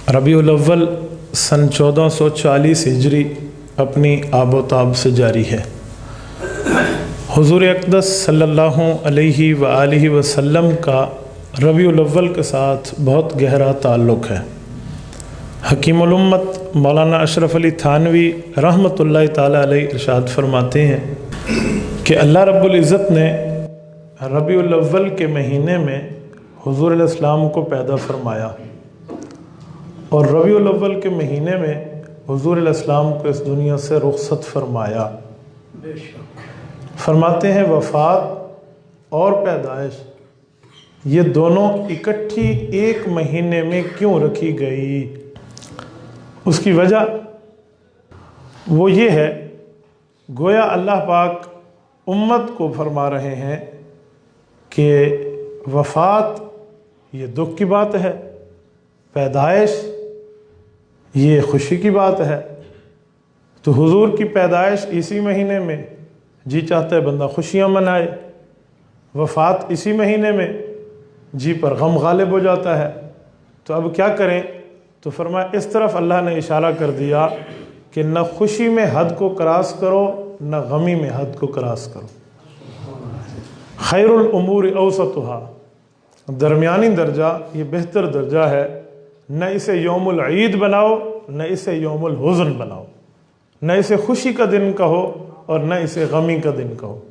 रबीउल अव्वल सन 1440 हिजरी अपनी आबोताब से जारी है। हुज़ूर अक़दस सल्लल्लाहु अलैहि व आलिहि वसल्लम का रबीउल अव्वल के साथ बहुत गहरा ताल्लुक़ है। हकीमुल उम्मत मौलाना अशरफ अली थानवी रहमतुल्लाहि ताला अलैहि इरशाद फरमाते हैं कि अल्लाह रब्बुल इज़्ज़त ने रबीउल अव्वल के महीने में हुज़ूर अलैहिस्सलाम को पैदा फरमाया और रबीउल अव्वल के महीने में हुज़ूर अलैहिस्सलाम को इस दुनिया से रुख़्सत फरमाया। फरमाते हैं वफ़ात और पैदाइश ये दोनों इकट्ठी एक महीने में क्यों रखी गई? उसकी वजह वो ये है, गोया अल्लाह पाक उम्मत को फरमा रहे हैं कि वफ़ात ये दुख की बात है, पैदाइश ये खुशी की बात है। तो हुजूर की पैदाइश इसी महीने में, जी चाहता है बंदा खुशियाँ मनाए। वफ़ात इसी महीने में, जी पर गम गालिब हो जाता है। तो अब क्या करें? तो फरमाया इस तरफ अल्लाह ने इशारा कर दिया कि न खुशी में हद को क्रॉस करो, न गमी में हद को क्रॉस करो। खैरुल उमूर औसतुहा, दरमियानी दर्जा ये बेहतर दर्जा है। न इसे यौमुल ईद बनाओ, न इसे यौमुल हुज़्न बनाओ। न इसे खुशी का दिन कहो और न इसे गमी का दिन कहो।